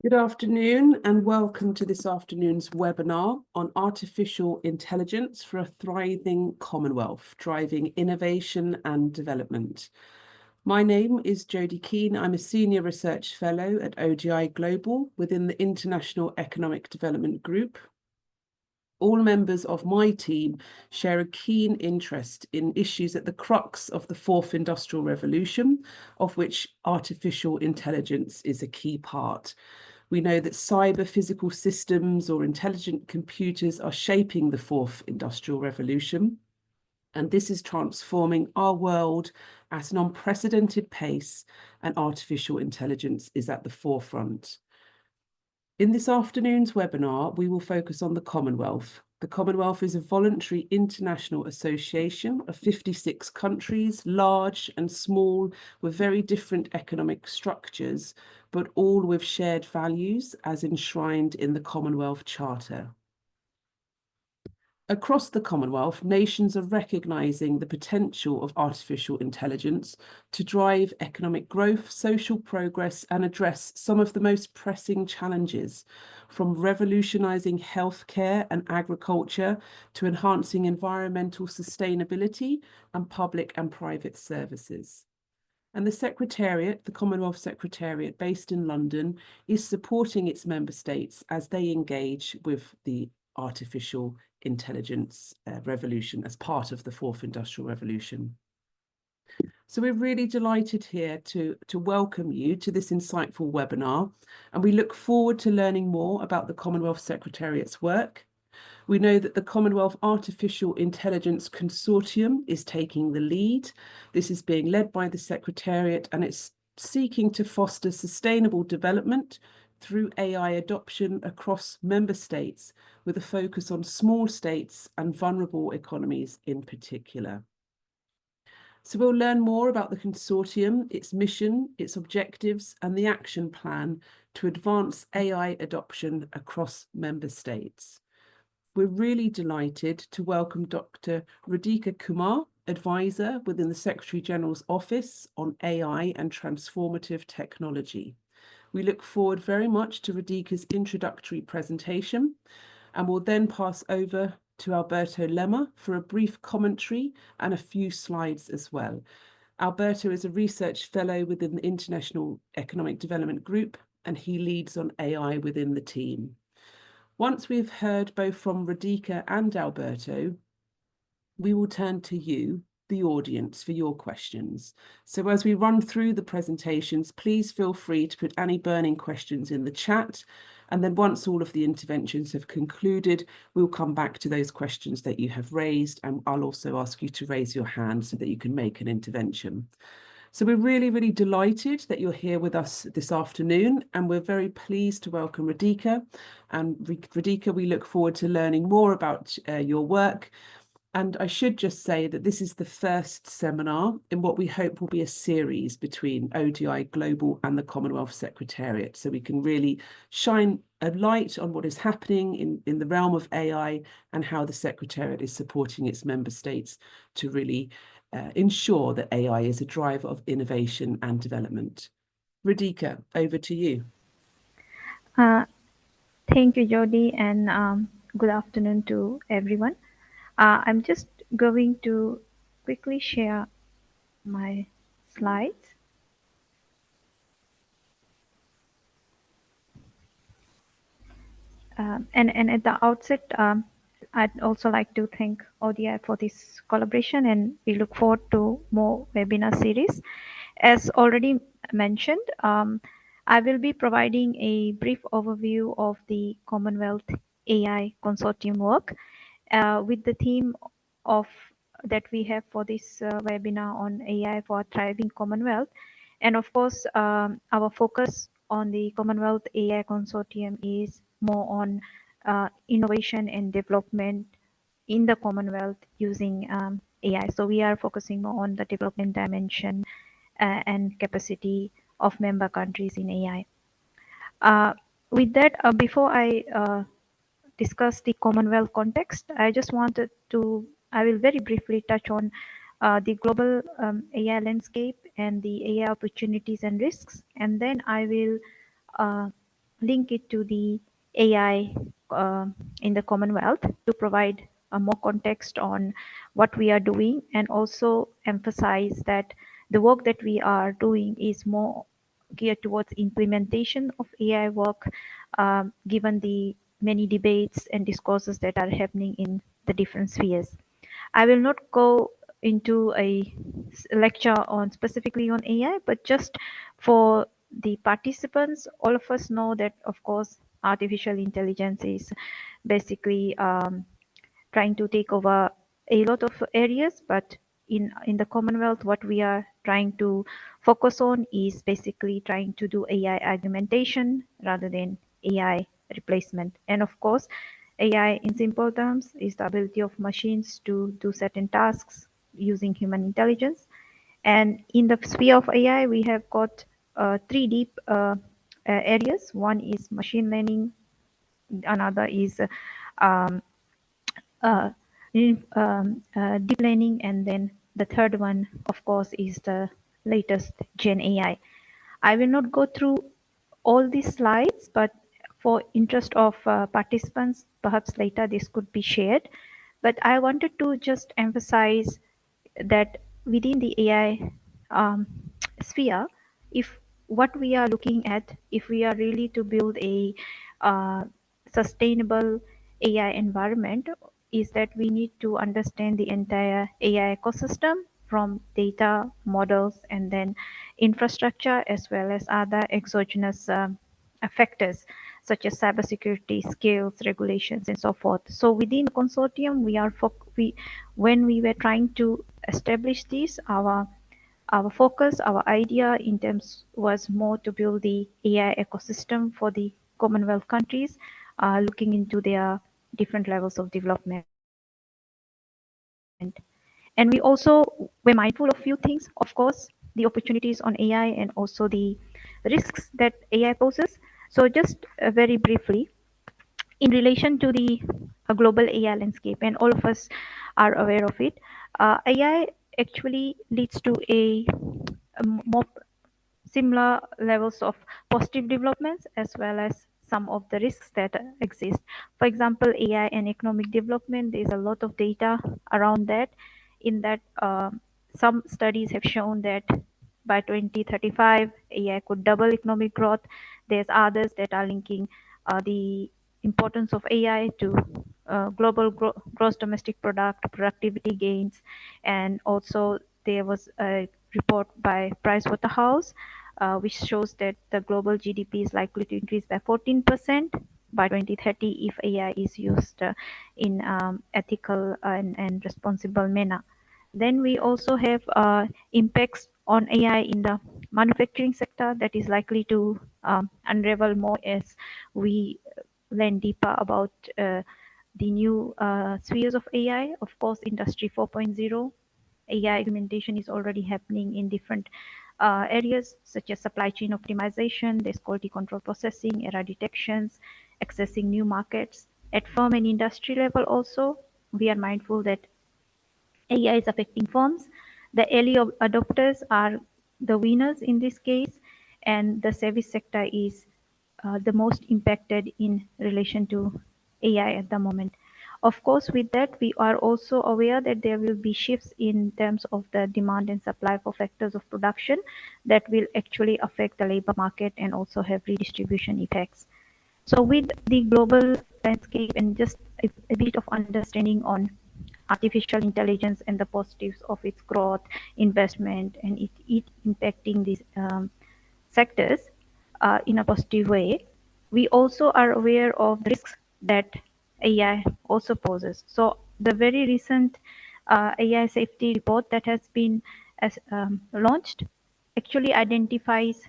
Good afternoon and welcome to this afternoon's webinar on artificial intelligence for a thriving Commonwealth, driving innovation and development. My name is Jodie Keane. I'm a Senior Research Fellow at ODI Global within the International Economic Development Group. All members of my team share a keen interest in issues at the crux of the fourth industrial revolution, of which artificial intelligence is a key part. We know that cyber physical systems or intelligent computers are shaping the fourth industrial revolution, and this is transforming our world at an unprecedented pace, and artificial intelligence is at the forefront. In this afternoon's webinar, we will focus on the Commonwealth. The Commonwealth is a voluntary international association of 56 countries, large and small, with very different economic structures, but all with shared values as enshrined in the Commonwealth Charter. Across the Commonwealth, nations are recognising the potential of artificial intelligence to drive economic growth, social progress, and address some of the most pressing challenges, from revolutionising healthcare and agriculture to enhancing environmental sustainability and public and private services. And the Secretariat, the Commonwealth Secretariat based in London, is supporting its member states as they engage with the artificial intelligence revolution as part of the fourth industrial revolution. So we're really delighted here to welcome you to this insightful webinar, and we look forward to learning more about the Commonwealth Secretariat's work. We know that the Commonwealth Artificial Intelligence Consortium is taking the lead. This is being led by the Secretariat, and it's seeking to foster sustainable development through AI adoption across member states, with a focus on small states and vulnerable economies in particular. So we'll learn more about the consortium, its mission, its objectives, and the action plan to advance AI adoption across member states. We're really delighted to welcome Dr. Radhika Kumar, Advisor within the Secretary-General's Office on AI and Transformative Technology. We look forward very much to Radhika's introductory presentation, and will then pass over to Alberto Lemma for a brief commentary and a few slides as well. Alberto is a research fellow within the International Economic Development Group, and he leads on AI within the team. Once we've heard both from Radhika and Alberto, we will turn to you, the audience, for your questions. So as we run through the presentations, please feel free to put any burning questions in the chat. And then once all of the interventions have concluded, we'll come back to those questions that you have raised. And I'll also ask you to raise your hand so that you can make an intervention. So we're really, really delighted that you're here with us this afternoon, and we're very pleased to welcome Radhika. And Radhika, we look forward to learning more about your work. And I should just say that this is the first seminar in what we hope will be a series between ODI Global and the Commonwealth Secretariat, so we can really shine a light on what is happening in the realm of AI and how the Secretariat is supporting its member states to really ensure that AI is a driver of innovation and development. Radhika, over to you. Thank you, Jodie, and good afternoon to everyone. I'm just going to quickly share my slides. And at the outset, I'd also like to thank ODI for this collaboration, and we look forward to more webinar series. As already mentioned, I will be providing a brief overview of the Commonwealth AI Consortium work with the theme of that we have for this webinar on AI for a thriving Commonwealth. And of course, our focus on the Commonwealth AI Consortium is more on innovation and development in the Commonwealth using AI. So we are focusing more on the development dimension and capacity of member countries in AI. With that, before I discuss the Commonwealth context, I will very briefly touch on the global AI landscape and the AI opportunities and risks, and then I will link it to the AI in the Commonwealth to provide more context on what we are doing, and also emphasize that the work that we are doing is more geared towards implementation of AI work, given the many debates and discourses that are happening in the different spheres. I will not go into a lecture on specifically on AI, but just for the participants, all of us know that, of course, artificial intelligence is basically trying to take over a lot of areas, but in the Commonwealth, what we are trying to focus on is basically trying to do AI augmentation rather than AI replacement. And of course, AI in simple terms is the ability of machines to do certain tasks using human intelligence. And in the sphere of AI, we have got three deep areas. One is machine learning, another is um, uh, deep learning, and then the third one, of course, is the latest Gen AI. I will not go through all these slides, but for interest of participants, perhaps later this could be shared. But I wanted to just emphasize that within the AI sphere, if what we are looking at, if we are really to build a sustainable AI environment, is that we need to understand the entire AI ecosystem from data, models, and then infrastructure, as well as other exogenous factors such as cybersecurity, skills, regulations, and so forth. So within the consortium, when we were trying to establish this, our focus, our idea in terms was more to build the AI ecosystem for the Commonwealth countries, looking into their different levels of development. And we also were mindful of few things, of course, the opportunities on AI and also the risks that AI poses. So just very briefly, in relation to the global AI landscape, and all of us are aware of it, AI actually leads to a more similar levels of positive developments as well as some of the risks that exist. For example, AI and economic development, there's a lot of data around that, in that some studies have shown that by 2035, AI could double economic growth. There's others that are linking the importance of AI to global gross domestic product, productivity gains, and also there was a report by Pricewaterhouse which shows that the global GDP is likely to increase by 14% by 2030 if AI is used in ethical and responsible manner. Then we also have impacts on AI in the manufacturing sector that is likely to unravel more as we learn deeper about the new spheres of AI. Of course, Industry 4.0, AI augmentation is already happening in different areas such as supply chain optimization, there's quality control processing, error detections, accessing new markets. At firm and industry level also, we are mindful that AI is affecting firms. The early adopters are the winners in this case, and the service sector is the most impacted in relation to AI at the moment. Of course, with that, we are also aware that there will be shifts in terms of the demand and supply for factors of production that will actually affect the labor market and also have redistribution effects. So with the global landscape and just a bit of understanding on artificial intelligence and the positives of its growth, investment, and it impacting these sectors in a positive way, we also are aware of the risks that AI also poses. So the very recent AI safety report that has been launched actually identifies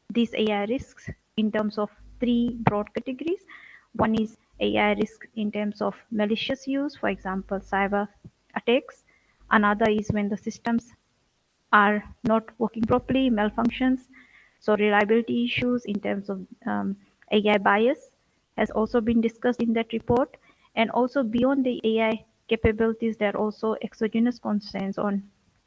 these AI risks in terms of three broad categories. One is AI risk in terms of malicious use, for example, cyber attacks. Another is when the systems are not working properly, malfunctions. So reliability issues in terms of AI bias has also been discussed in that report. And also beyond the AI capabilities, there are also exogenous concerns on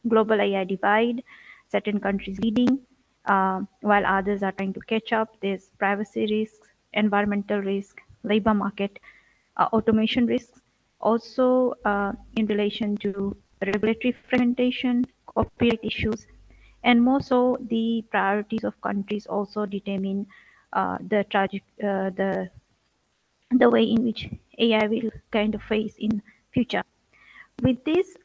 global AI divide, certain countries leading, while others are trying to catch up. There's privacy risks, environmental risk, labor market, automation risks, also in relation to regulatory fragmentation, copyright issues, and more so the priorities of countries also determine the way in which AI will kind of face in future. With this,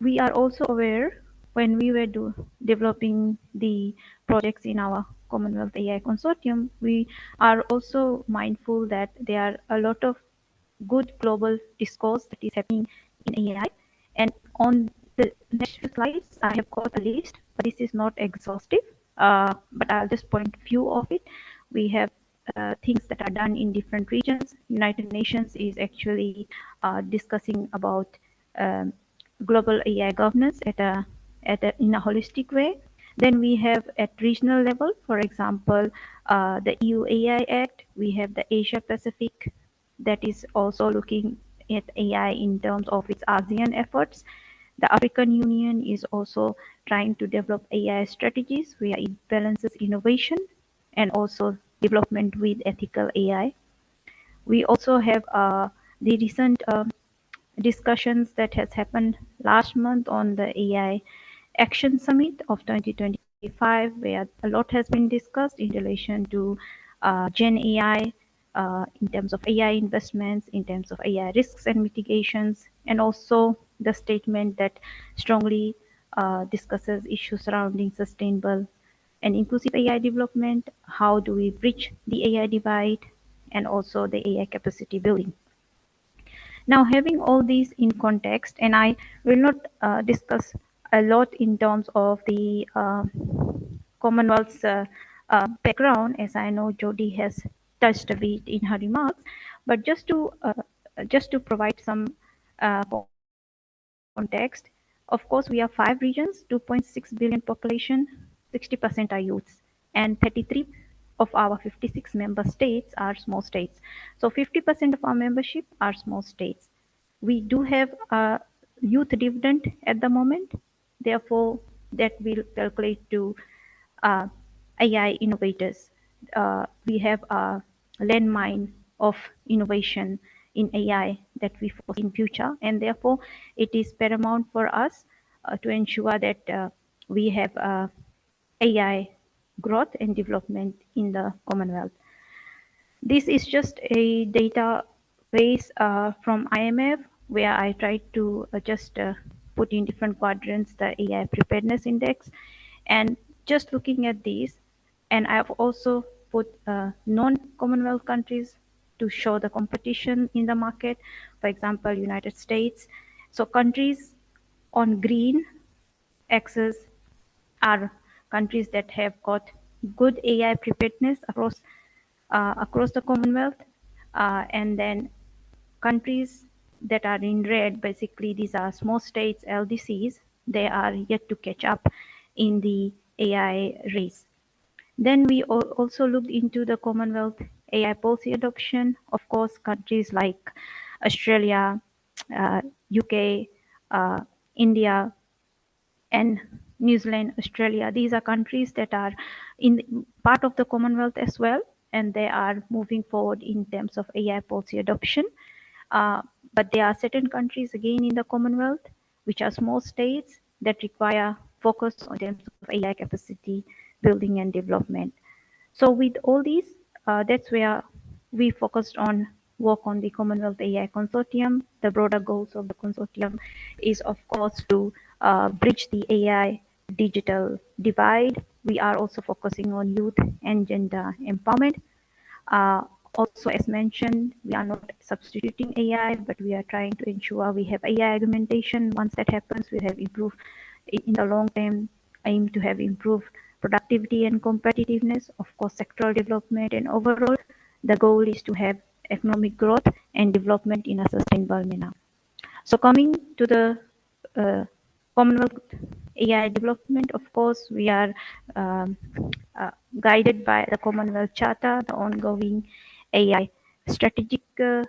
we are also aware when we were developing the projects in our Commonwealth AI Consortium, we are also mindful that there are a lot of good global discourse that is happening in AI. And on the next few slides, I have got a list, but this is not exhaustive. But I'll just point a few of it. We have things that are done in different regions. United Nations is actually discussing about um, global AI governance in a holistic way. Then we have at regional level, for example, the EU AI Act. We have the Asia Pacific that is also looking at AI in terms of its ASEAN efforts. The African Union is also trying to develop AI strategies where it balances innovation and also development with ethical AI. We also have the recent discussions that has happened last month on the AI Action Summit of 2025, where a lot has been discussed in relation to Gen AI, in terms of AI investments, in terms of AI risks and mitigations, and also the statement that strongly discusses issues surrounding sustainable and inclusive AI development, how do we bridge the AI divide, and also the AI capacity building. Now, having all these in context, and I will not discuss a lot in terms of the Commonwealth's background, as I know Jody has touched a bit in her remarks, but just to provide some context, of course, we have 5 regions, 2.6 billion population, 60% are youths, and 33 of our 56 member states are small states. So 50% of our membership are small states. We do have a youth dividend at the moment, therefore that will calculate to AI innovators. We have a landmine of innovation in AI that we foresee in future, and therefore it is paramount for us to ensure that we have AI growth and development in the Commonwealth. This is just a database from IMF where I tried to just put in different quadrants the AI preparedness index, and just looking at these, and I've also put non-Commonwealth countries to show the competition in the market. For example, United States. So countries on green axis are countries that have got good AI preparedness across the Commonwealth, and then countries that are in red, basically these are small states, LDCs, they are yet to catch up in the AI race. Then we also looked into the Commonwealth AI policy adoption. Of course, countries like Australia, UK, India, and New Zealand, Australia, these are countries that are in part of the Commonwealth as well, and they are moving forward in terms of AI policy adoption. But there are certain countries again in the Commonwealth, which are small states that require focus on terms of AI capacity building and development. So with all these, that's where we focused on work on the Commonwealth AI Consortium. The broader goals of the consortium is, of course, to bridge the AI digital divide. We are also focusing on youth and gender empowerment. Also, as mentioned, we are not substituting AI, but we are trying to ensure we have AI augmentation. Once that happens, we have improved in the long term, aim to have improved productivity and competitiveness, of course, sectoral development, and overall, the goal is to have economic growth and development in a sustainable manner. So coming to the Commonwealth AI development, of course, we are guided by the Commonwealth Charter, the ongoing AI strategic plan,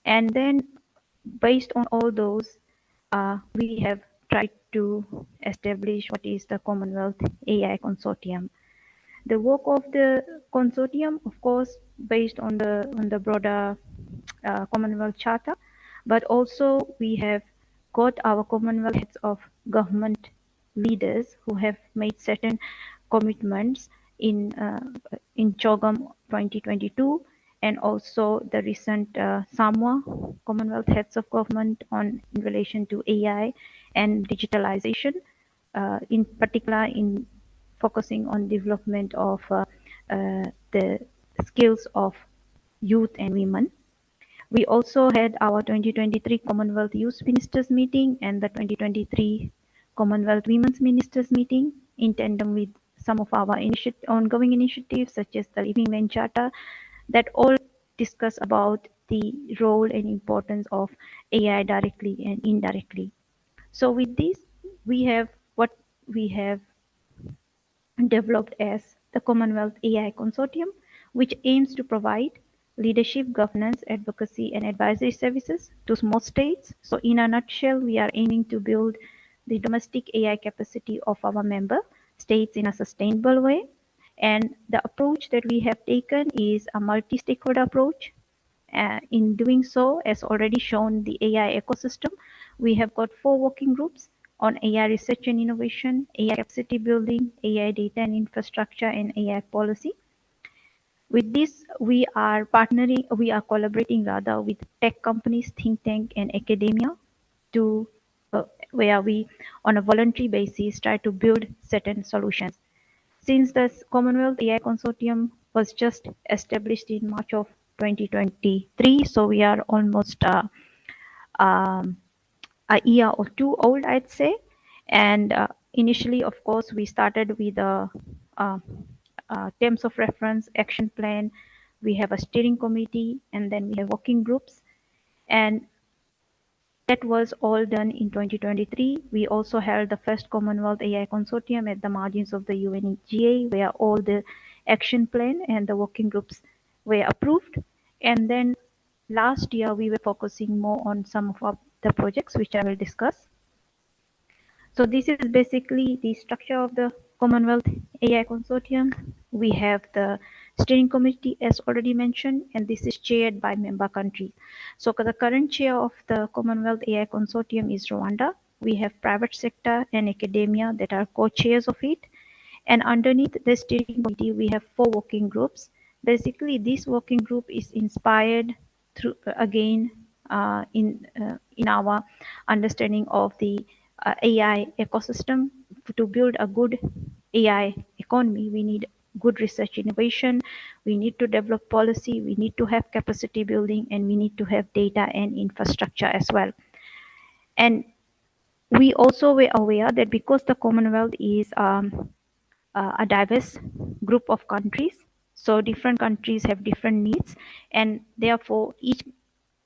and then based on all those, we have tried to establish what is the Commonwealth AI Consortium. The work of the consortium, of course, based on the broader Commonwealth Charter, but also we have got our Commonwealth heads of government leaders who have made certain commitments in CHOGM 2022, and also the recent Samoa Commonwealth heads of government in relation to AI and digitalization, in particular in focusing on development of the skills of youth and women. We also had our 2023 Commonwealth Youth Ministers meeting and the 2023 Commonwealth Women's Ministers meeting in tandem with some of our ongoing initiatives such as the Living Land Charter that all discuss about the role and importance of AI directly and indirectly. So with this, we have what we have developed as the Commonwealth AI Consortium, which aims to provide leadership, governance, advocacy, and advisory services to small states. So in a nutshell, we are aiming to build the domestic AI capacity of our member states in a sustainable way. And the approach that we have taken is a multi-stakeholder approach. In doing so, as already shown the AI ecosystem, we have got 4 working groups on AI research and innovation, AI capacity building, AI data and infrastructure, and AI policy. With this, we are collaborating rather with tech companies, think tank, and academia to where we, on a voluntary basis, try to build certain solutions. Since the Commonwealth AI Consortium was just established in March of 2023, so we are almost um, a year or two old, I'd say. And initially, of course, we started with uh, terms of reference, action plan. We have a steering committee, and then we have working groups. And that was all done in 2023. We also held the first Commonwealth AI Consortium at the margins of the UNGA, where all the action plan and the working groups were approved. And then last year, we were focusing more on some of the projects, which I will discuss. So this is basically the structure of the Commonwealth AI Consortium. We have the steering committee, as already mentioned, and this is chaired by member countries. So the current chair of the Commonwealth AI Consortium is Rwanda. We have private sector and academia that are co-chairs of it. And underneath the steering committee, we have 4 working groups. Basically, this working group is inspired through again in our understanding of the AI ecosystem. To build a good AI economy, we need good research innovation, we need to develop policy, we need to have capacity building, and we need to have data and infrastructure as well. And we also were aware that because the Commonwealth is a diverse group of countries, so different countries have different needs, and therefore each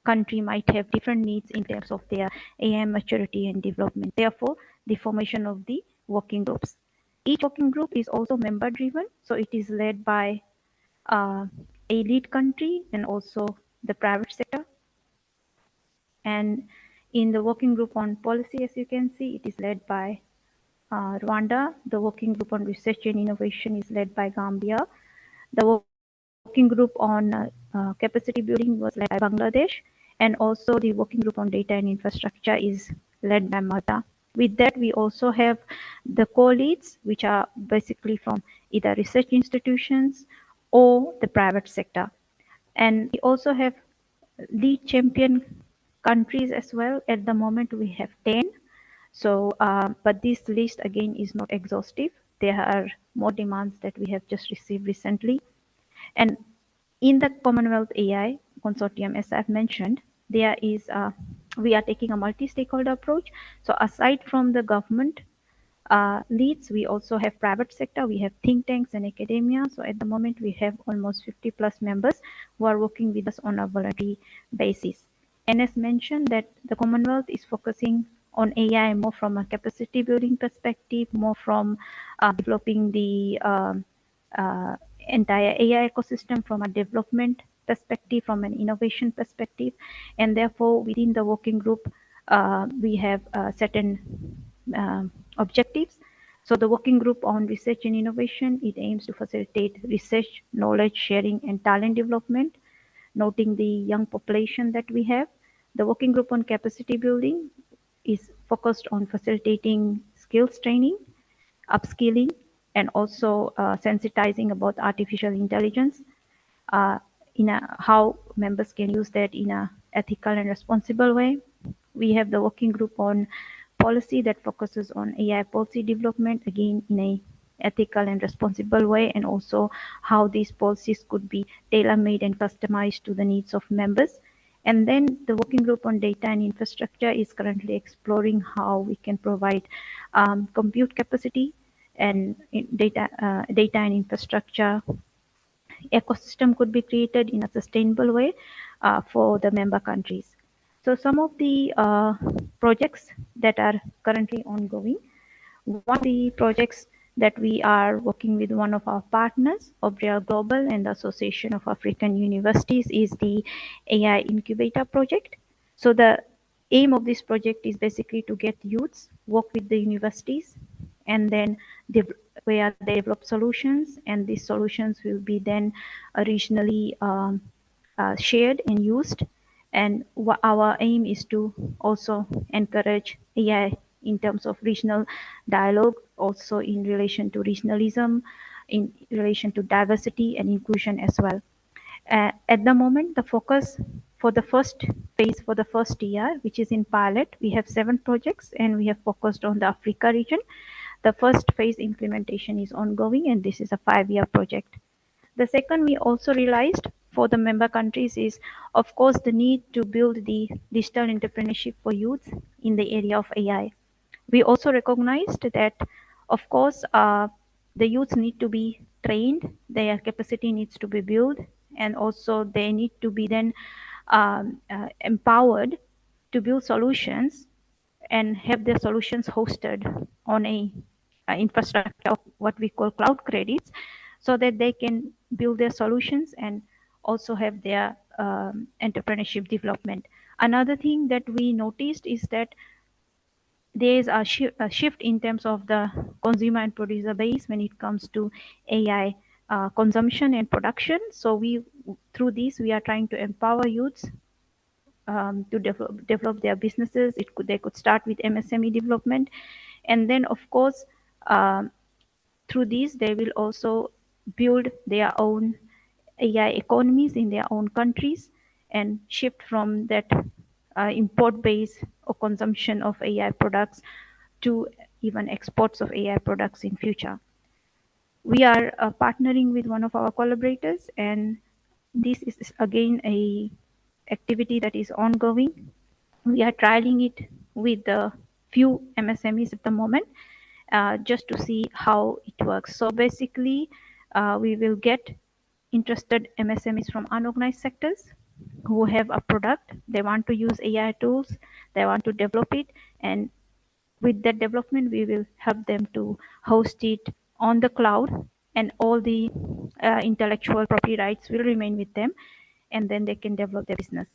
country might have different needs in terms of their AI maturity and development. Therefore, the formation of the working groups. Each working group is also member driven, so it is led by a lead country and also the private sector. And in the working group on policy, as you can see, it is led by Rwanda. The working group on research and innovation is led by Gambia. The working group on capacity building was led by Bangladesh, and also the working group on data and infrastructure is led by Malta. With that, we also have the co-leads, which are basically from either research institutions or the private sector. And we also have lead champion countries as well. At the moment, we have 10. So, but this list again is not exhaustive. There are more demands that we have just received recently. And in the Commonwealth AI Consortium, as I've mentioned, there is we are taking a multi-stakeholder approach. So aside from the government leads, we also have private sector, we have think tanks and academia. So at the moment, we have almost 50 plus members who are working with us on a voluntary basis. And as mentioned, that the Commonwealth is focusing on AI more from a capacity building perspective, more from developing the entire AI ecosystem from a development perspective, from an innovation perspective. And therefore, within the working group, we have certain objectives. So the working group on research and innovation, it aims to facilitate research, knowledge sharing, and talent development, noting the young population that we have. The working group on capacity building is focused on facilitating skills training, upskilling, and also sensitizing about artificial intelligence, uh, how members can use that in a ethical and responsible way. We have the working group on policy that focuses on AI policy development, again in a ethical and responsible way, and also how these policies could be tailor-made and customized to the needs of members. And then the working group on data and infrastructure is currently exploring how we can provide compute capacity and data and infrastructure ecosystem could be created in a sustainable way for the member countries. So some of the projects that are currently ongoing, one of the projects that we are working with one of our partners, Obriel Global and the Association of African Universities, is the AI Incubator project. So the aim of this project is basically to get youths work with the universities, and then where they develop solutions, and these solutions will be then regionally shared and used. And our aim is to also encourage AI in terms of regional dialogue, also in relation to regionalism, in relation to diversity and inclusion as well. At the moment, the focus for the first phase for the first year, which is in pilot, we have 7 projects and we have focused on the Africa region. The first phase implementation is ongoing, and this is a 5-year project. The second, we also realized for the member countries is, of course, the need to build the digital entrepreneurship for youth in the area of AI. We also recognized that, of course, the youth need to be trained, their capacity needs to be built, and also they need to be then empowered to build solutions and have their solutions hosted on a infrastructure of what we call cloud credits, so that they can build their solutions and also have their entrepreneurship development. Another thing that we noticed is that there is a shift in terms of the consumer and producer base when it comes to AI consumption and production. So through this, we are trying to empower youths to develop their businesses. They could start with MSME development, and then of course through these they will also build their own AI economies in their own countries and shift from that import base or consumption of AI products to even exports of AI products in future. We are partnering with one of our collaborators, and this is again a activity that is ongoing. We are trialing it with a few MSMEs at the moment, just to see how it works. So basically, we will get interested MSMEs from unorganized sectors who have a product, they want to use AI tools, they want to develop it, and with that development, we will help them to host it on the cloud, and all the intellectual property rights will remain with them, and then they can develop their business.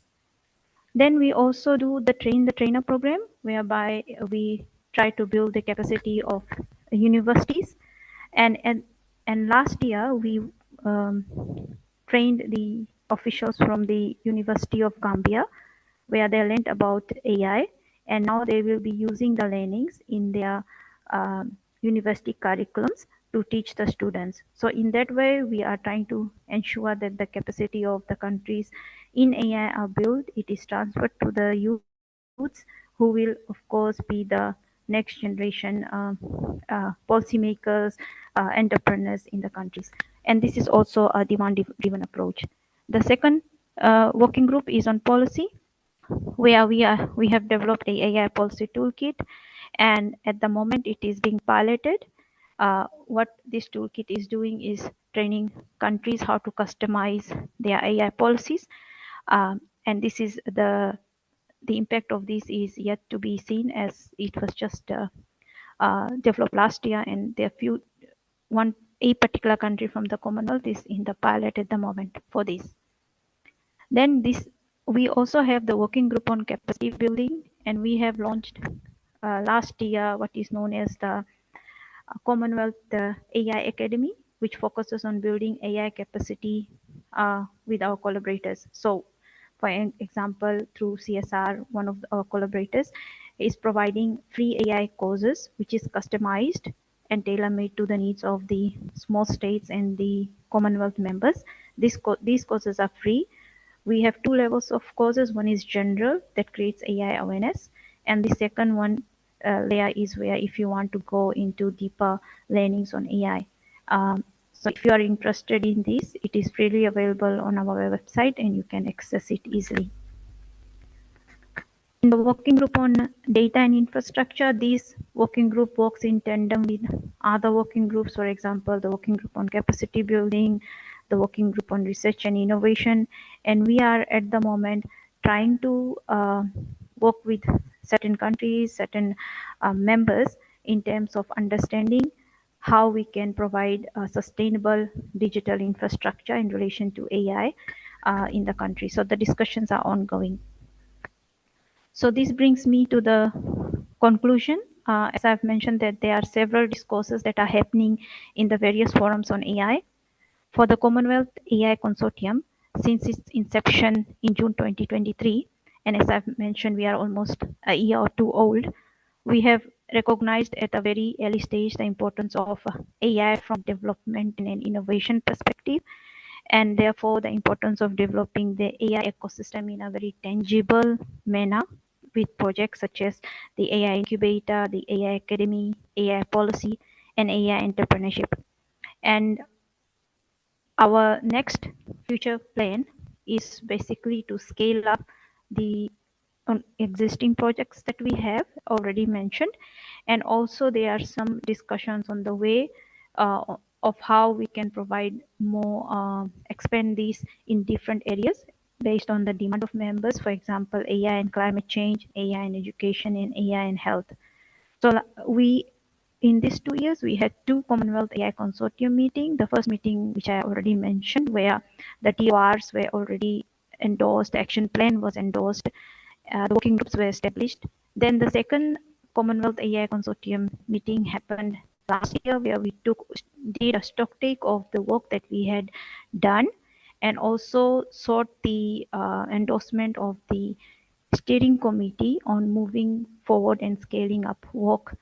Then we also do the train the trainer program, whereby we try to build the capacity of universities. And last year we um, trained the officials from the University of Gambia, where they learned about AI, and now they will be using the learnings in their university curriculums to teach the students. So in that way, we are trying to ensure that the capacity of the countries in AI are built. It is transferred to the youths, who will, of course, be the next generation policymakers, entrepreneurs in the countries. And this is also a demand-driven approach. The second working group is on policy, where we have developed a AI policy toolkit, and at the moment it is being piloted. What this toolkit is doing is training countries how to customize their AI policies, and this is the impact of this is yet to be seen, as it was just developed last year, and there are a particular country from the Commonwealth is in the pilot at the moment for this. Then we also have the working group on capacity building, and we have launched last year what is known as the Commonwealth AI Academy, which focuses on building AI capacity with our collaborators. So, for example, through CSR, one of our collaborators is providing free AI courses, which is customized and tailor-made to the needs of the small states and the Commonwealth members. These courses are free. We have two levels of courses. One is general, that creates AI awareness, and the second one layer is where if you want to go into deeper learnings on AI. So if you are interested in this, it is freely available on our website and you can access it easily. In the working group on data and infrastructure, this working group works in tandem with other working groups. For example, the working group on capacity building, the working group on research and innovation. And we are at the moment trying to work with certain countries, certain members in terms of understanding how we can provide a sustainable digital infrastructure in relation to AI in the country. So the discussions are ongoing. So this brings me to the conclusion. As I've mentioned that there are several discourses that are happening in the various forums on AI. For the Commonwealth AI Consortium, since its inception in June 2023, and as I've mentioned, we are almost a year or two old, we have recognized at a very early stage the importance of AI from development and an innovation perspective, and therefore the importance of developing the AI ecosystem in a very tangible manner with projects such as the AI Incubator, the AI Academy, AI Policy, and AI Entrepreneurship. And our next future plan is basically to scale up the existing projects that we have already mentioned, and also there are some discussions on the way of how we can provide more, expand these in different areas based on the demand of members. For example, AI and climate change, AI and education, and AI and health. So we, in these 2 years, we had 2 Commonwealth AI Consortium meetings. The first meeting, which I already mentioned, where the TORs were already endorsed, the action plan was endorsed, the working groups were established. Then the second Commonwealth AI Consortium meeting happened last year, where we did a stock take of the work that we had done, and also sought the endorsement of the steering committee on moving forward and scaling up work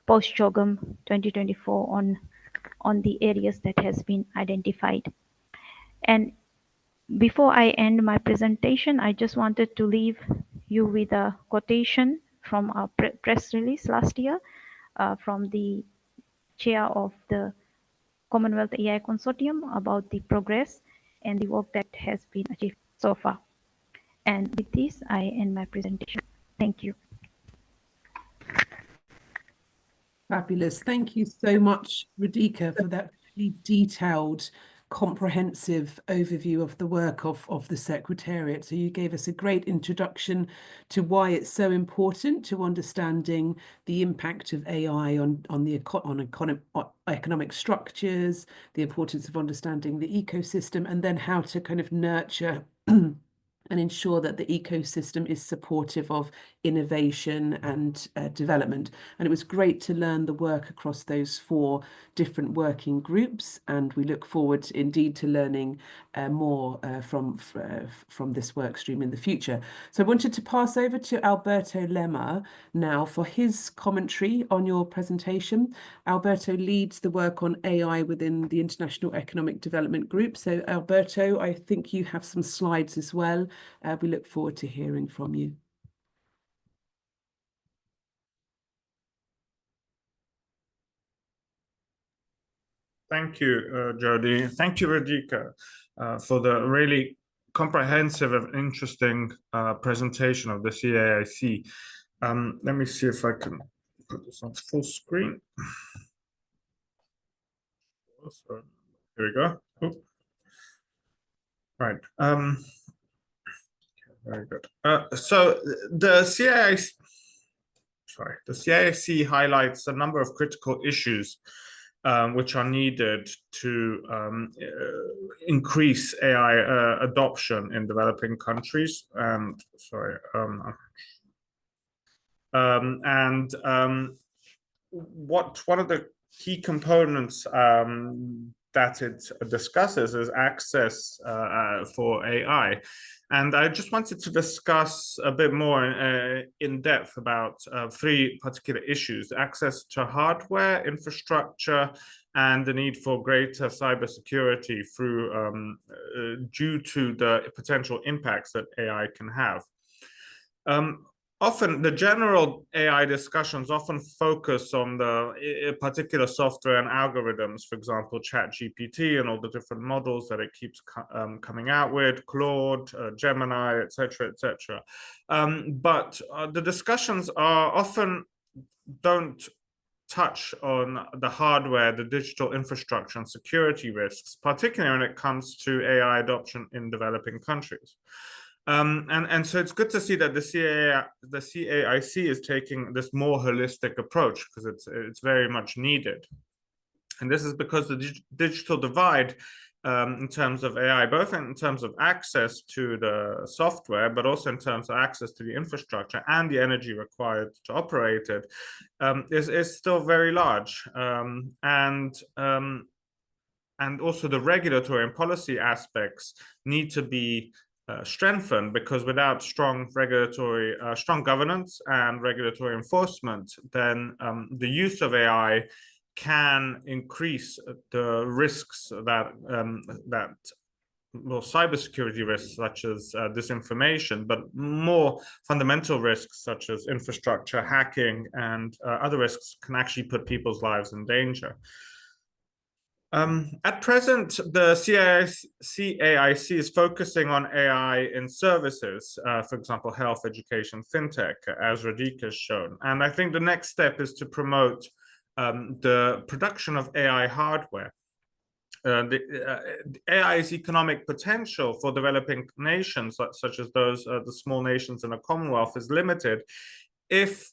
post CHOGM 2024 on the areas that has been identified. And before I end my presentation, I just wanted to leave you with a quotation from our press release last year from the chair of the Commonwealth AI Consortium about the progress and the work that has been achieved so far. And with this, I end my presentation. Thank you. Fabulous. Thank you so much, Radhika, for that really detailed, comprehensive overview of the work of the Secretariat. So you gave us a great introduction to why it's so important to understanding the impact of AI on economic structures, the importance of understanding the ecosystem, and then how to kind of nurture and ensure that the ecosystem is supportive of innovation and development. And it was great to learn the work across those 4 different working groups, and we look forward indeed to learning more from this work stream in the future. So I wanted to pass over to Alberto Lema now for his commentary on your presentation. Alberto leads the work on AI within the International Economic Development Group. So Alberto, I think you have some slides as well. We look forward to hearing from you. Thank you, Jody. Thank you, Radhika, for the really comprehensive and interesting presentation of the CAIC. Let me see if I can put this on full screen. So, here we go. Oh. Right. Very good. So the CAIC highlights a number of critical issues which are needed to increase AI adoption in developing countries. one of the key components that it discusses is access for AI. And I just wanted to discuss a bit more in depth about three particular issues: access to hardware, infrastructure, and the need for greater cybersecurity due to the potential impacts that AI can have. Often the general AI discussions often focus on the particular software and algorithms, for example, ChatGPT and all the different models that it keeps coming out with, Claude, Gemini, etc., etc. But the discussions are often don't touch on the hardware, the digital infrastructure, and security risks, particularly when it comes to AI adoption in developing countries. And so it's good to see that the CAIC is taking this more holistic approach, because it's very much needed. And this is because the digital divide in terms of AI, both in terms of access to the software, but also in terms of access to the infrastructure and the energy required to operate it, is still very large. And also the regulatory and policy aspects need to be strengthened, because without strong governance and regulatory enforcement, then the use of AI can increase the risks cybersecurity risks such as disinformation, but more fundamental risks such as infrastructure hacking and other risks can actually put people's lives in danger. At present, the CAIC is focusing on AI in services, for example, health, education, fintech, as Radhika has shown. And I think the next step is to promote the production of AI hardware. The AI's economic potential for developing nations, such as those the small nations in the Commonwealth, is limited if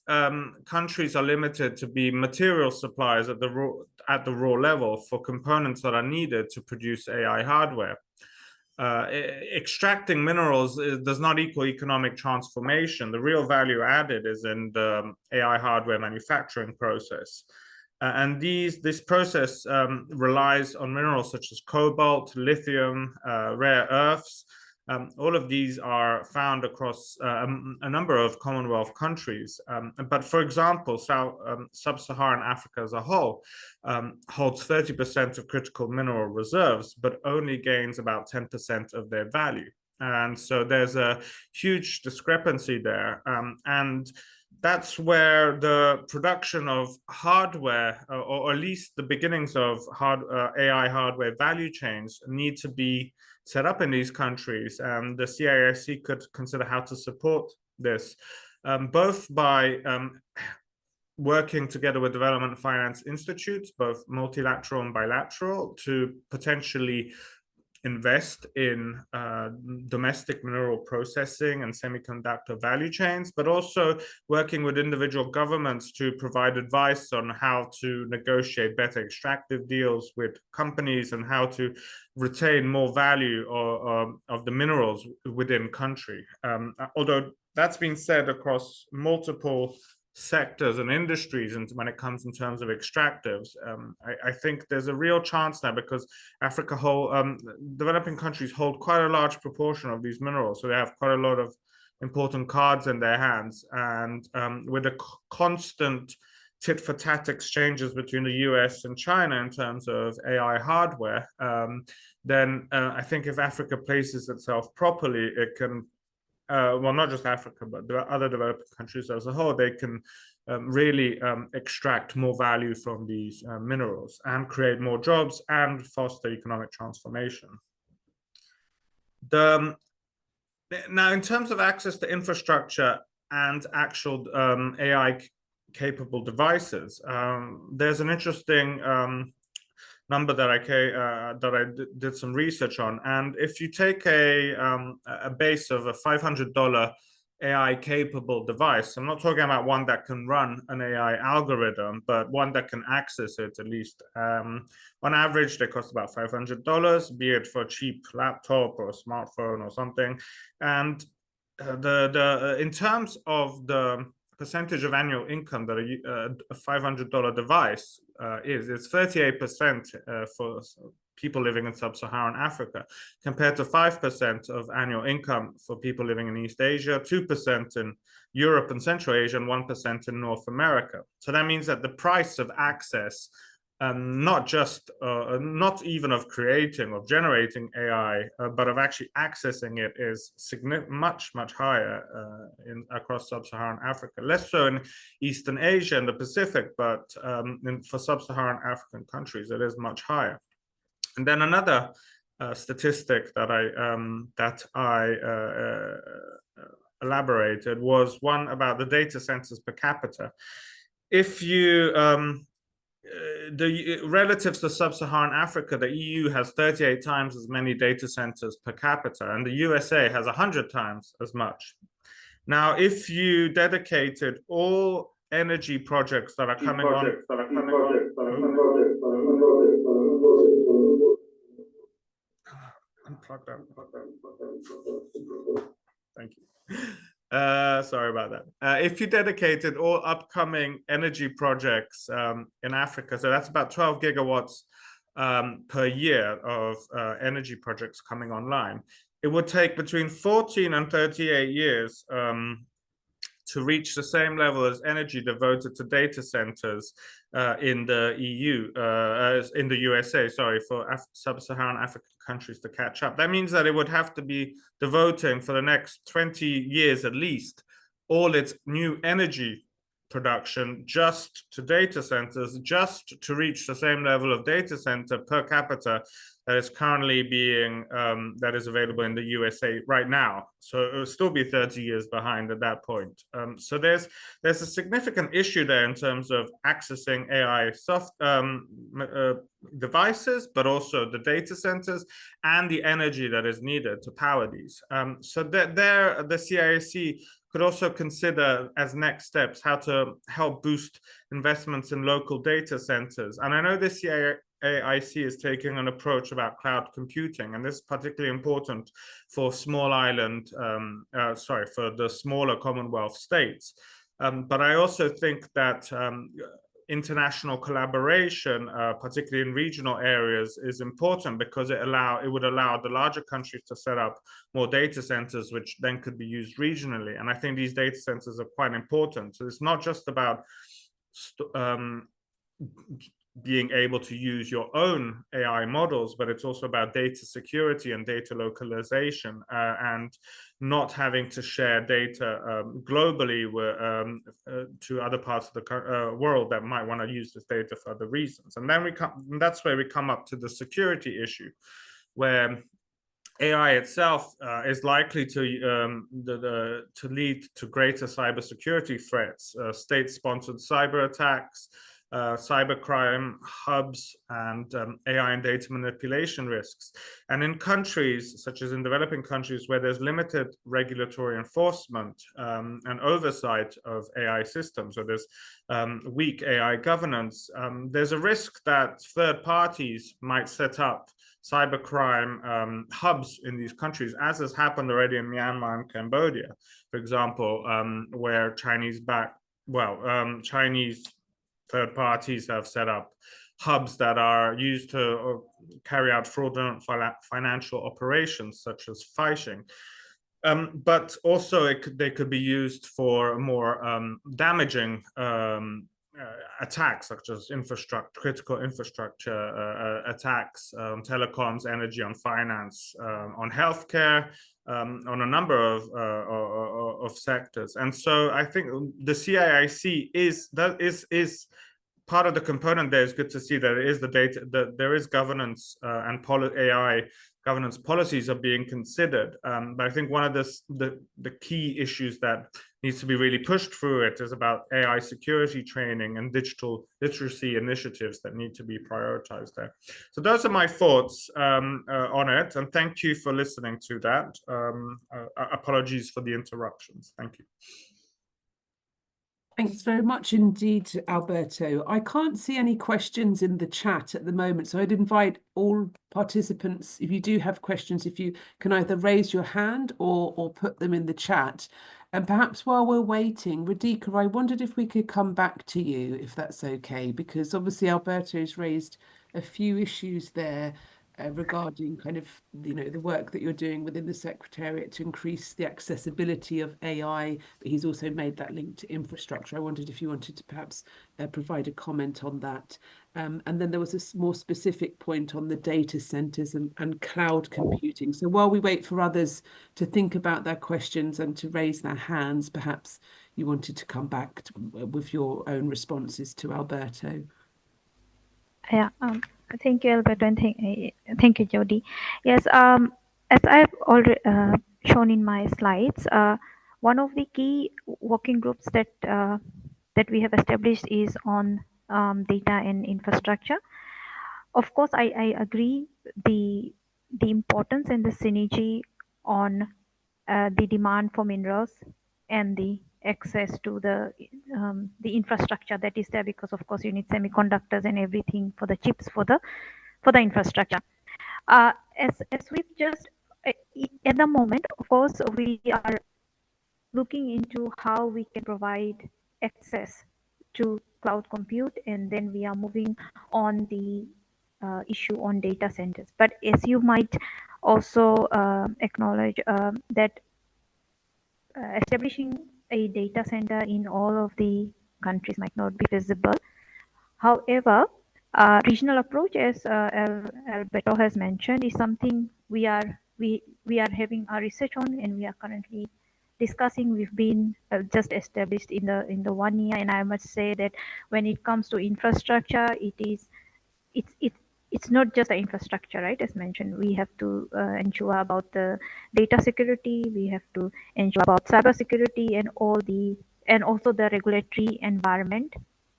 countries are limited to be material suppliers at the raw level for components that are needed to produce AI hardware. Extracting minerals does not equal economic transformation. The real value added is in the AI hardware manufacturing process. And this process relies on minerals such as cobalt, lithium, rare earths. All of these are found across a number of Commonwealth countries. But for example, sub-Saharan Africa as a whole holds 30% of critical mineral reserves, but only gains about 10% of their value. And so there's a huge discrepancy there. And that's where the production of hardware, or at least the beginnings of AI hardware value chains, need to be set up in these countries. And the CAIC could consider how to support this, both by working together with development finance institutes, both multilateral and bilateral, to potentially invest in domestic mineral processing and semiconductor value chains, but also working with individual governments to provide advice on how to negotiate better extractive deals with companies and how to retain more value of the minerals within country. Although that's been said across multiple sectors and industries, and when it comes in terms of extractives, I think there's a real chance now, because developing countries hold quite a large proportion of these minerals, so they have quite a lot of important cards in their hands. And with the constant tit-for-tat exchanges between the US and China in terms of AI hardware, then I think if Africa places itself properly, it can well, not just Africa, but the other developing countries as a whole, they can really extract more value from these minerals and create more jobs and foster economic transformation. Now, in terms of access to infrastructure and actual AI-capable devices, there's an interesting number that I did some research on. And if you take a base of a $500 AI capable device, I'm not talking about one that can run an AI algorithm, but one that can access it at least. On average, they cost about $500, be it for a cheap laptop or a smartphone or something. And in terms of the percentage of annual income that a $500 device is. It's 38% for people living in sub-Saharan Africa, compared to 5% of annual income for people living in East Asia, 2% in Europe and Central Asia, and 1% in North America. So that means that the price of access, not even of creating or generating AI, but of actually accessing it, is much higher across sub-Saharan Africa. Less so in Eastern Asia and the Pacific, but for sub-Saharan African countries, it is much higher. And then another statistic that I elaborated was one about the data centers per capita. If you relative to sub-Saharan Africa, the EU has 38 times as many data centers per capita, and the USA has 100 times as much. Now, if you dedicated all energy projects that are coming on, unplug that. Thank you. Sorry about that. If you dedicated all upcoming energy projects in Africa, so that's about 12 gigawatts per year of energy projects coming online, it would take between 14 and 38 years to reach the same level as energy devoted to data centers in the EU, in the USA, sorry, for sub-Saharan African countries to catch up. That means that it would have to be devoting for the next 20 years at least all its new energy production just to data centers, just to reach the same level of data center per capita that is currently being that is available in the USA right now. So it will still be 30 years behind at that point. So there's a significant issue there in terms of accessing AI devices, but also the data centers and the energy that is needed to power these. So that there, the CIIC could also consider as next steps how to help boost investments in local data centers. And I know the CIIC is taking an approach about cloud computing, and this is particularly important for small island, for the smaller Commonwealth states. But I also think that international collaboration, particularly in regional areas, is important because it would allow the larger countries to set up more data centers, which then could be used regionally. And I think these data centers are quite important. So it's not just about being able to use your own AI models, but it's also about data security and data localization, and not having to share data globally to other parts of the world that might want to use this data for other reasons. And then that's where we come up to the security issue, where AI itself is likely to lead to greater cybersecurity threats, state-sponsored cyber attacks, cybercrime hubs, and AI and data manipulation risks. And in countries, such as in developing countries where there's limited regulatory enforcement and oversight of AI systems, or there's weak AI governance, there's a risk that third parties might set up cybercrime hubs in these countries, as has happened already in Myanmar and Cambodia, for example, where Chinese third parties have set up hubs that are used to carry out fraudulent financial operations, such as phishing. But also they could be used for more damaging attacks, such as critical infrastructure attacks, telecoms, energy, on finance, on healthcare, on a number of sectors. And so I think the CIIC is part of the component there. Is good to see that it is the data, that there is governance and AI governance policies are being considered. But I think one of the key issues that needs to be really pushed through it is about AI security training and digital literacy initiatives that need to be prioritized there. So those are my thoughts on it, and thank you for listening to that. Apologies for the interruptions. Thank you. Thanks very much indeed, Alberto. I can't see any questions in the chat at the moment, so I'd invite all participants, if you do have questions, if you can either raise your hand or put them in the chat. And perhaps while we're waiting, Radhika, I wondered if we could come back to you, if that's okay, because obviously Alberto's raised a few issues there regarding kind of, the work that you're doing within the Secretariat to increase the accessibility of AI, but he's also made that link to infrastructure. I wondered if you wanted to perhaps provide a comment on that. And then there was a more specific point on the data centers and cloud computing. So while we wait for others to think about their questions and to raise their hands, perhaps you wanted to come back with your own responses to Alberto. Yeah, thank you, Alberto, and thank you, Jody. Yes, as I've already shown in my slides, one of the key working groups that we have established is on data and infrastructure. Of course, I agree the importance and the synergy on the demand for minerals and the access to the infrastructure that is there, because of course you need semiconductors and everything for the chips for the infrastructure. As we've just at the moment, of course, we are looking into how we can provide access to cloud compute, and then we are moving on the issue on data centers. But as you might also acknowledge that establishing a data center in all of the countries might not be feasible. However, regional approach, as Alberto has mentioned, is something we are having our research on, and we are currently discussing. We've been just established in the 1 year, and I must say that when it comes to infrastructure, it's not just the infrastructure, right? As mentioned, we have to ensure about the data security, we have to ensure about cyber security, and also the regulatory environment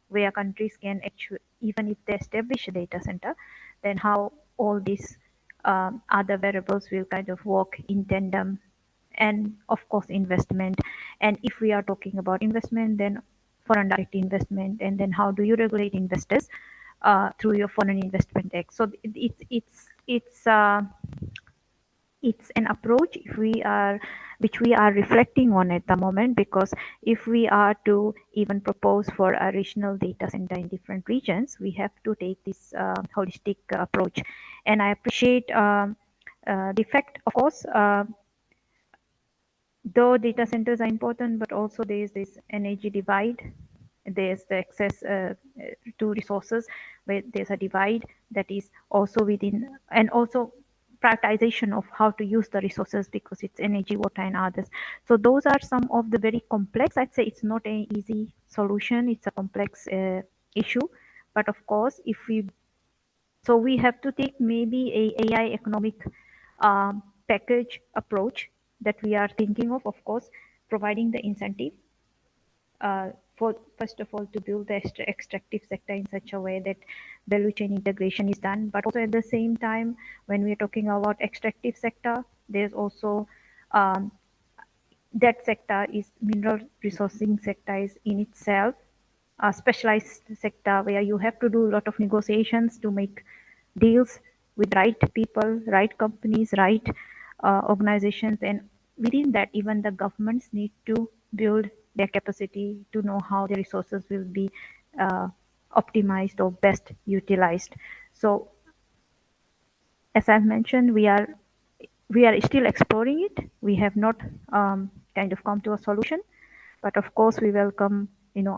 where countries can actually, even if they establish a data center, then how all these other variables will kind of work in tandem. And of course, investment. And if we are talking about investment, then foreign direct investment, and then how do you regulate investors through your Foreign Investment Act? So it's an approach which we are reflecting on at the moment, because if we are to even propose for a regional data center in different regions, we have to take this holistic approach. And I appreciate the fact, of course, though data centers are important, but also there is this energy divide. There's the access to resources, where there's a divide that is also within, and also prioritization of how to use the resources, because it's energy, water, and others. So those are some of the very complex, I'd say it's not an easy solution, it's a complex issue. But of course, so we have to take maybe a AI economic package approach that we are thinking of course, providing the incentive for, first of all, to build the extractive sector in such a way that value chain integration is done. But also at the same time, when we're talking about extractive sector, there's also that sector is mineral resourcing sector is in itself a specialized sector where you have to do a lot of negotiations to make deals with right people, right companies, right organizations. And within that, even the governments need to build their capacity to know how the resources will be optimized or best utilized. So as I've mentioned, we are still exploring it. We have not kind of come to a solution, but of course we welcome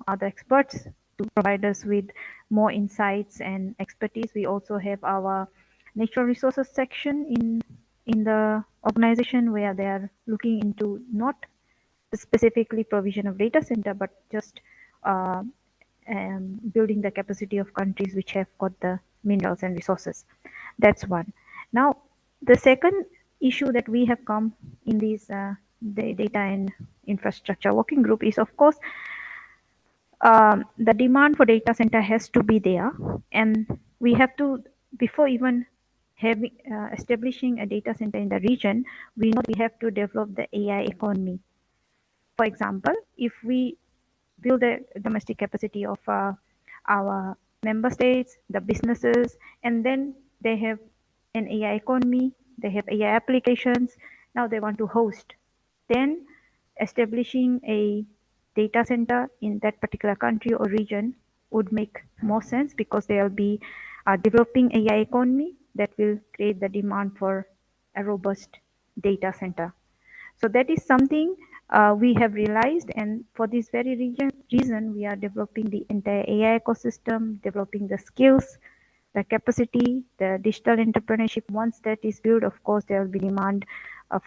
other experts to provide us with more insights and expertise. We also have our natural resources section in the organization, where they are looking into not specifically provision of data center, but just building the capacity of countries which have got the minerals and resources. That's one. Now, the second issue that we have come in this the data and infrastructure working group is, of course, the demand for data center has to be there, and we have to, before even having establishing a data center in the region, we know we have to develop the AI economy. For example, if we build a domestic capacity of our member states, the businesses, and then they have an AI economy, they have AI applications, now they want to host. Then establishing a data center in that particular country or region would make more sense, because they will be developing AI economy that will create the demand for a robust data center. So that is something we have realized, and for this very reason, we are developing the entire AI ecosystem, developing the skills, the capacity, the digital entrepreneurship. Once that is built, of course, there will be demand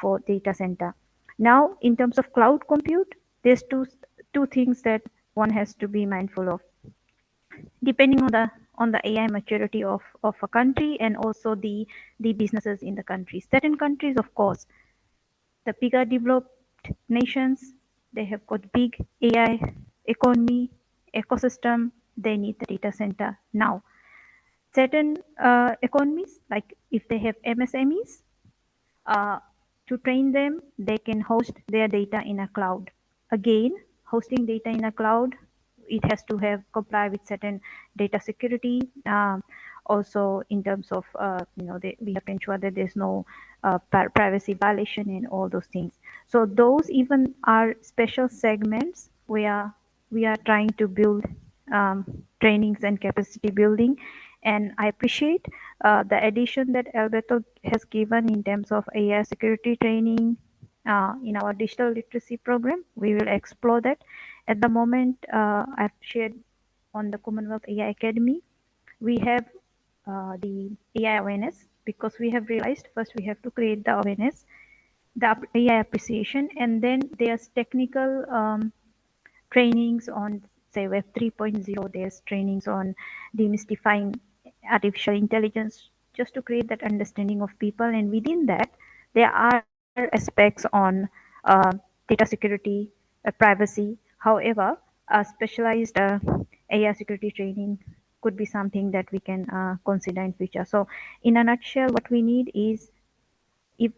for data center. Now, in terms of cloud compute, there's two things that one has to be mindful of, depending on the AI maturity of a country, and also the businesses in the countries. Certain countries, of course, the bigger developed nations, they have got big AI economy, ecosystem, they need the data center now. Certain economies, like if they have MSMEs, to train them, they can host their data in a cloud. Again, hosting data in a cloud, it has to have comply with certain data security. Also, in terms of we have to ensure that there's no privacy violation and all those things. So those even are special segments where we are trying to build trainings and capacity building. And I appreciate the addition that Alberto has given in terms of AI security training in our digital literacy program. We will explore that. At the moment, I've shared on the Commonwealth AI Academy, we have the AI awareness, because we have realized first we have to create the awareness, the AI appreciation, and then there's technical trainings on, say, Web 3.0. There's trainings on demystifying artificial intelligence, just to create that understanding of people. And within that, there are aspects on data security, privacy. However, specialized AI security training could be something that we can consider in future. So in a nutshell, what we need is,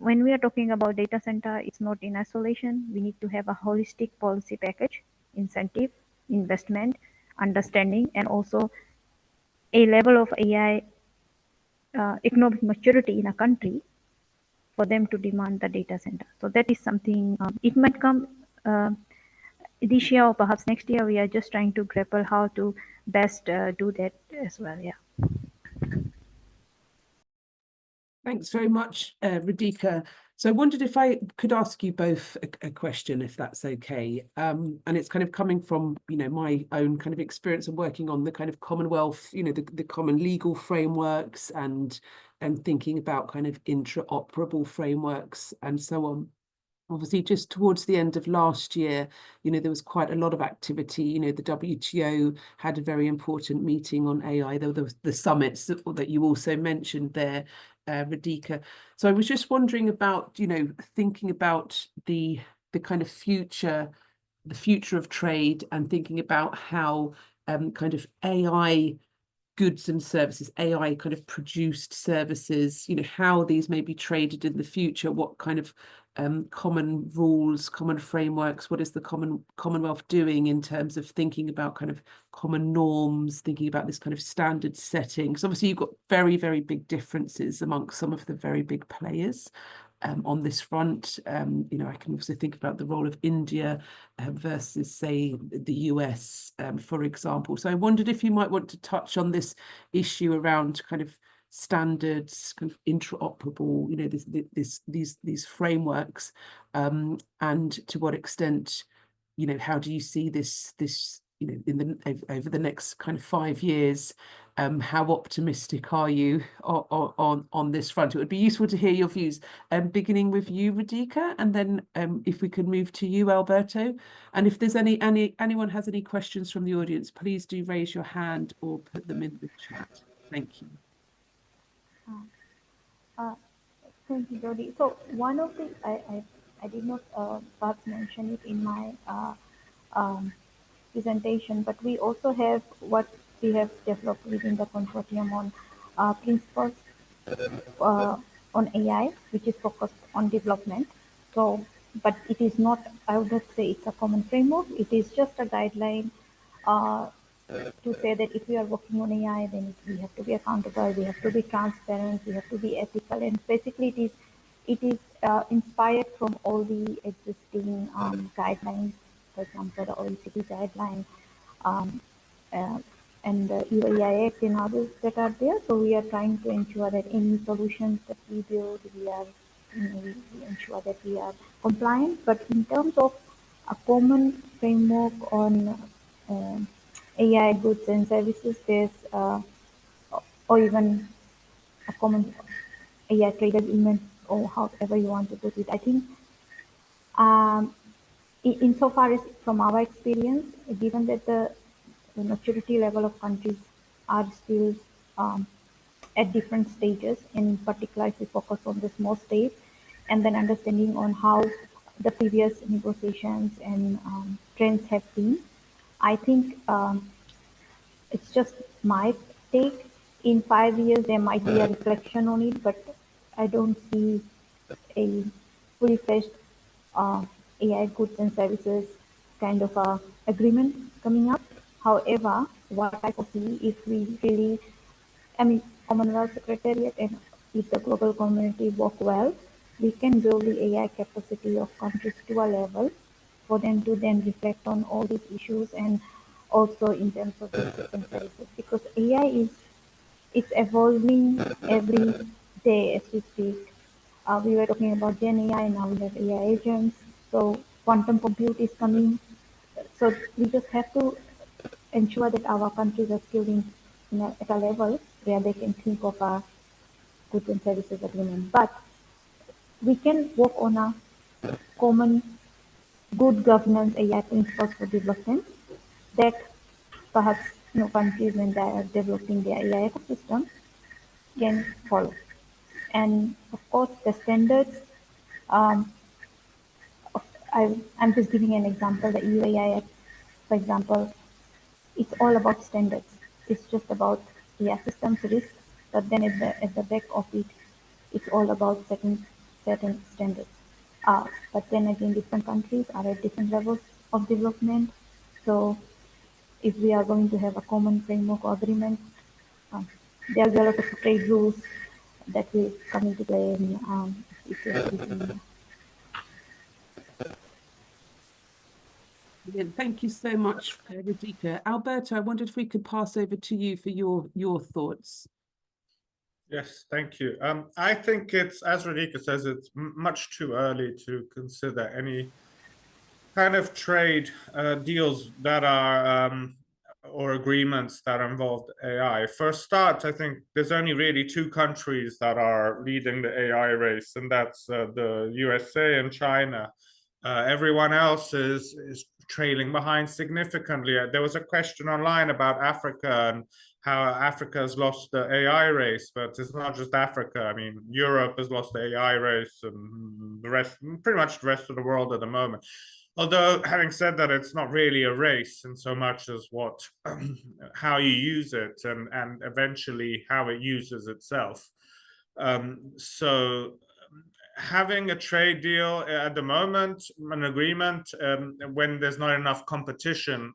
when we are talking about data center, it's not in isolation. We need to have a holistic policy package, incentive, investment, understanding, and also a level of AI economic maturity in a country for them to demand the data center. So that is something, it might come this year or perhaps next year. We are just trying to grapple how to best do that as well. Yeah. Thanks very much, Radhika. So I wondered if I could ask you both a question, if that's okay. And it's kind of coming from, my own kind of experience of working on the kind of Commonwealth, the common legal frameworks, and thinking about kind of interoperable frameworks and so on. Obviously, just towards the end of last year, there was quite a lot of activity. The WTO had a very important meeting on AI. There were the summits that you also mentioned there, Radhika. So I was just wondering about, thinking about the kind of future of trade, and thinking about how kind of AI goods and services, AI kind of produced services, how these may be traded in the future, what kind of common rules, common frameworks, what is the Commonwealth doing in terms of thinking about kind of common norms, thinking about this kind of standard setting? Because obviously you've got very, very big differences amongst some of the very big players on this front. I can also think about the role of India versus, say, the US, for example. So I wondered if you might want to touch on this issue around kind of standards, kind of interoperable, these frameworks, and to what extent, how do you see this over the next kind of 5 years? How optimistic are you on this front? It would be useful to hear your views, beginning with you, Radhika, and then if we could move to you, Alberto. And if there's anyone has any questions from the audience, please do raise your hand or put them in the chat. Thank you. Thank you, Jody. So one of the, I did not perhaps mention it in my presentation, but we also have what we have developed within the consortium on principles on AI, which is focused on development. So, but it is not, I would not say it's a common framework. It is just a guideline to say that if we are working on AI, then we have to be accountable, we have to be transparent, we have to be ethical, and basically it is inspired from all the existing guidelines, for example, the OECD guideline, um, uh, and the UAI Act and others that are there. So we are trying to ensure that any solutions that we build, we ensure that we are compliant. But in terms of a common framework on AI goods and services, there's or even a common AI trade agreement, or however you want to put it. I think um, insofar as from our experience, given that the maturity level of countries are still um, at different stages, in particular if we focus on the small states, and then understanding on how the previous negotiations and trends have been, I think it's just my take. In 5 years, there might be a reflection on it, but I don't see a fully fledged uh, AI goods and services kind of agreement coming up. However, what I foresee, if we really, I mean, Commonwealth Secretariat and if the global community work well, we can build the AI capacity of countries to a level for them to then reflect on all these issues, and also in terms of the different services, because AI is it's evolving every day as we speak. We were talking about Gen AI, now we have AI agents. So quantum compute is coming. So we just have to ensure that our countries are skilled at a level where they can think of a goods and services agreement. But we can work on a common good governance AI principles for development that perhaps countries when they are developing their AI ecosystem can follow. And of course, the standards. Um, I'm just giving an example. The UAI Act, for example, it's all about standards. It's just about systems risks, but then at the back of it, it's all about setting certain standards. But then again, different countries are at different levels of development. So if we are going to have a common framework or agreement, um, there will be a lot of trade rules that will come into play in Brilliant. Thank you so much, Radhika. Alberto, I wondered if we could pass over to you for your thoughts. Yes, thank you. I think it's, as Radhika says, it's much too early to consider any kind of trade deals that are or agreements that involve AI. For a start, I think there's only really two countries that are leading the AI race, and that's the USA and China. Everyone else is trailing behind significantly. There was a question online about Africa and how Africa has lost the AI race, but it's not just Africa. I mean, Europe has lost the AI race, and the rest, pretty much the rest of the world at the moment. Although, having said that, it's not really a race in so much as what, how you use it, and eventually how it uses itself. So having a trade deal at the moment, an agreement, when there's not enough competition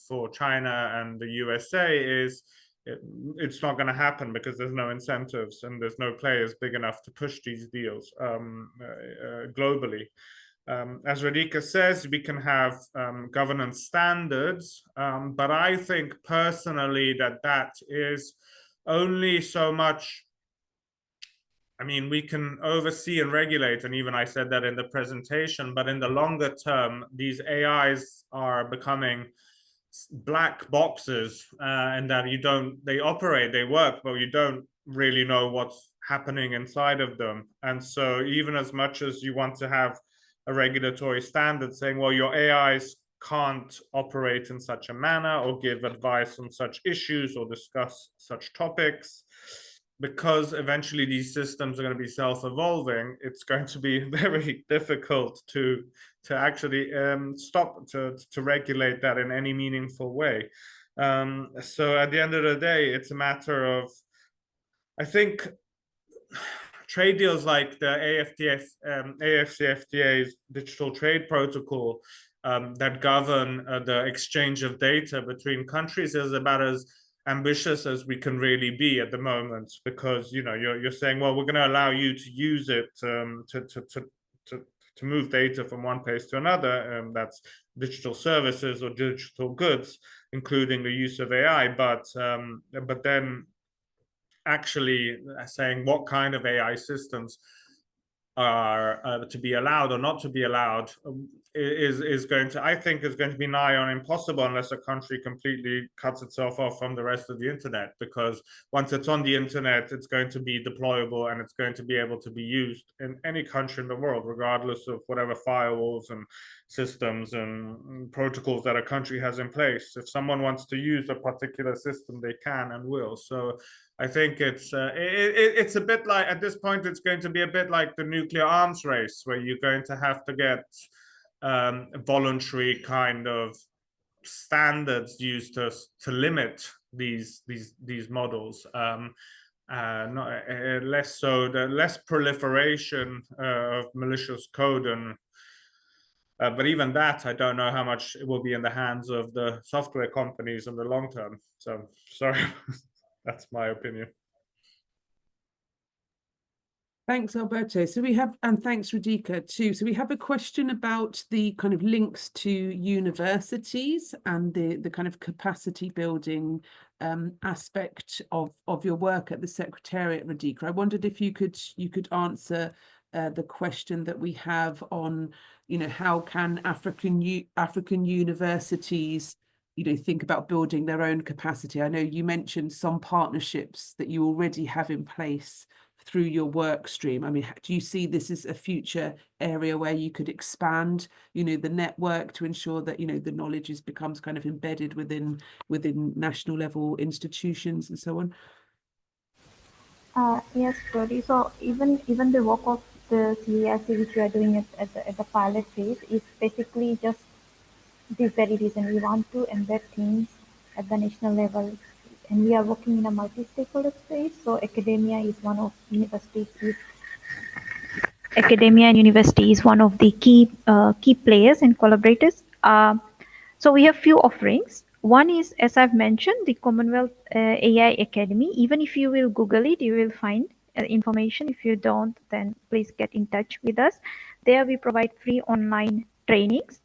for China and the USA, it's not going to happen because there's no incentives and there's no players big enough to push these deals globally. As Radhika says, we can have governance standards, but I think personally that is only so much. I mean, we can oversee and regulate, and even I said that in the presentation, but in the longer term, these AIs are becoming black boxes, and that they operate, they work, but you don't really know what's happening inside of them. And so even as much as you want to have a regulatory standard saying, well, your AIs can't operate in such a manner or give advice on such issues or discuss such topics, because eventually these systems are going to be self-evolving, it's going to be very difficult to actually stop to regulate that in any meaningful way. So at the end of the day, it's a matter of, I think, trade deals like the AFCFTA's digital trade protocol that govern the exchange of data between countries is about as ambitious as we can really be at the moment, because you're saying, well, we're going to allow you to use it to move data from one place to another. That's digital services or digital goods, including the use of AI. But then actually saying what kind of AI systems are to be allowed or not to be allowed is going to, I think, is going to be nigh on impossible unless a country completely cuts itself off from the rest of the internet. Because once it's on the internet, it's going to be deployable and it's going to be able to be used in any country in the world, regardless of whatever firewalls and systems and protocols that a country has in place. If someone wants to use a particular system, they can and will. So I think it's a bit like, at this point, it's going to be a bit like the nuclear arms race, where you're going to have to get voluntary kind of standards used to limit these models. Less so, the less proliferation of malicious code, and but even that, I don't know how much it will be in the hands of the software companies in the long term. So sorry. That's my opinion. Thanks, Alberto. So we have, and thanks, Radhika, too. So we have a question about the kind of links to universities and the kind of capacity building aspect of your work at the Secretariat, Radhika. I wondered if you could answer the question that we have on, how can African universities think about building their own capacity. I know you mentioned some partnerships that you already have in place through your work stream. I mean, do you see this as a future area where you could expand, the network to ensure that, the knowledge becomes kind of embedded within national level institutions and so on? Yes, Jody. So even the work of the CAIC, which we are doing as a pilot phase, is basically just this very reason. We want to embed things at the national level, and we are working in a multi-stakeholder space. So academia and university is one of the key players and collaborators. So we have few offerings. One is, as I've mentioned, the Commonwealth AI Academy. Even if you will Google it, you will find information. If you don't, then please get in touch with us. There we provide free online trainings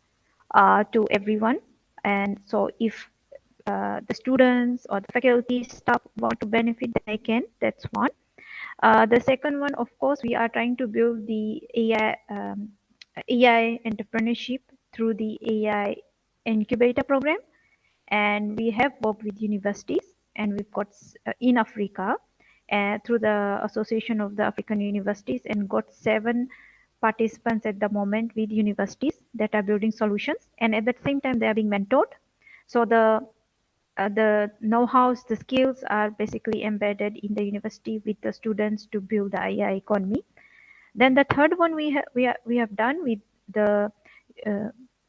to everyone. And so if the students or the faculty staff want to benefit, they can. That's one. The second one, of course, we are trying to build the AI entrepreneurship through the AI incubator program. And we have worked with universities, and we've got in Africa through the Association of the African Universities, and got 7 participants at the moment with universities that are building solutions, and at the same time they are being mentored. So the know-hows, the skills are basically embedded in the university with the students to build the AI economy. Then the third one we have done with the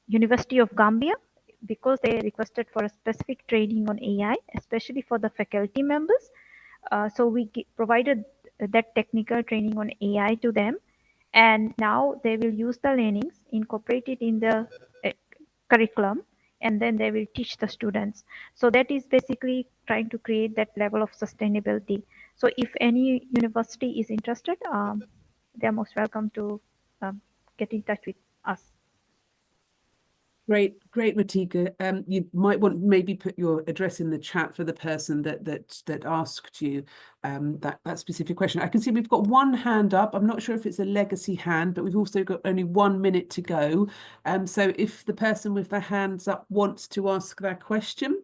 University of Gambia, because they requested for a specific training on AI, especially for the faculty members. So we provided that technical training on AI to them, and now they will use the learnings, incorporate it in the curriculum, and then they will teach the students. So that is basically trying to create that level of sustainability. So if any university is interested, they are most welcome to get in touch with us. Great, Radhika. You might want maybe put your address in the chat for the person that asked you that specific question. I can see we've got one hand up. I'm not sure if it's a legacy hand, but we've also got only 1 minute to go. So if the person with their hands up wants to ask their question,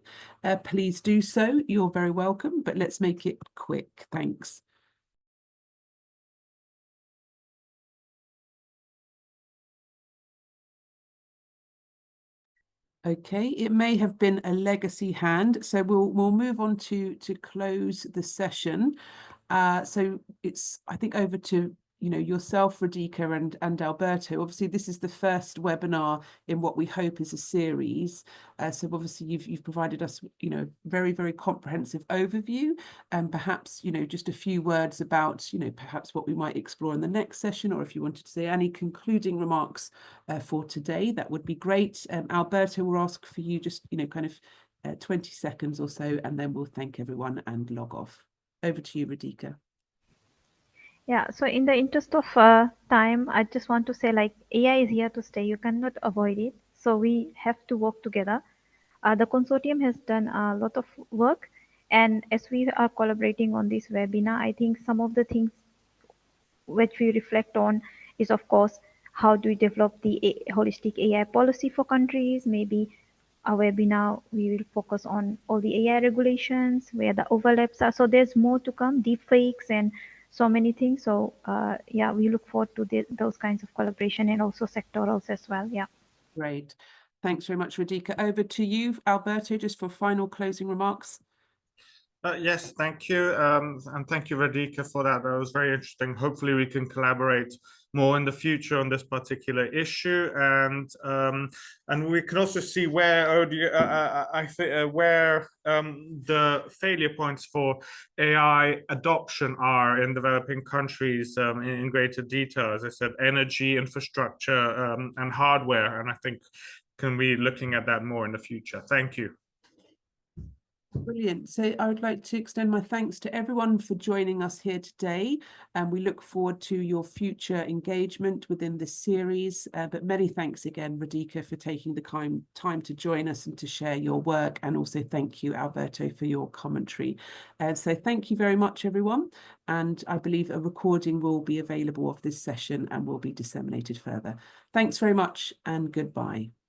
please do so. You're very welcome, but let's make it quick. Thanks. Okay, it may have been a legacy hand, so we'll move on to close the session. So it's, I think, over to yourself, Radhika, and Alberto. Obviously, this is the first webinar in what we hope is a series. So obviously, you've provided us very, very comprehensive overview, and perhaps just a few words about perhaps what we might explore in the next session, or if you wanted to say any concluding remarks for today, that would be great. Alberto will ask for you just kind of 20 seconds or so, and then we'll thank everyone and log off. Over to you, Radhika. Yeah, so in the interest of time, I just want to say, like, AI is here to stay. You cannot avoid it. So we have to work together. The consortium has done a lot of work, and as we are collaborating on this webinar, I think some of the things which we reflect on is, of course, how do we develop the holistic AI policy for countries. Maybe a webinar we will focus on all the AI regulations, where the overlaps are. So there's more to come, deep fakes and so many things. So yeah, we look forward to those kinds of collaboration, and also sectorals as well. Yeah. Great. Thanks very much, Radhika. Over to you, Alberto, just for final closing remarks. Yes, thank you. And thank you, Radhika, for that. That was very interesting. Hopefully we can collaborate more in the future on this particular issue. And we can also see where the failure points for AI adoption are in developing countries in greater detail. As I said, energy, infrastructure, and hardware. And I think can be looking at that more in the future. Thank you. Brilliant. So I would like to extend my thanks to everyone for joining us here today, and we look forward to your future engagement within this series. But many thanks again, Radhika, for taking the time to join us and to share your work, and also thank you, Alberto, for your commentary. So thank you very much, everyone, and I believe a recording will be available of this session and will be disseminated further. Thanks very much, and goodbye.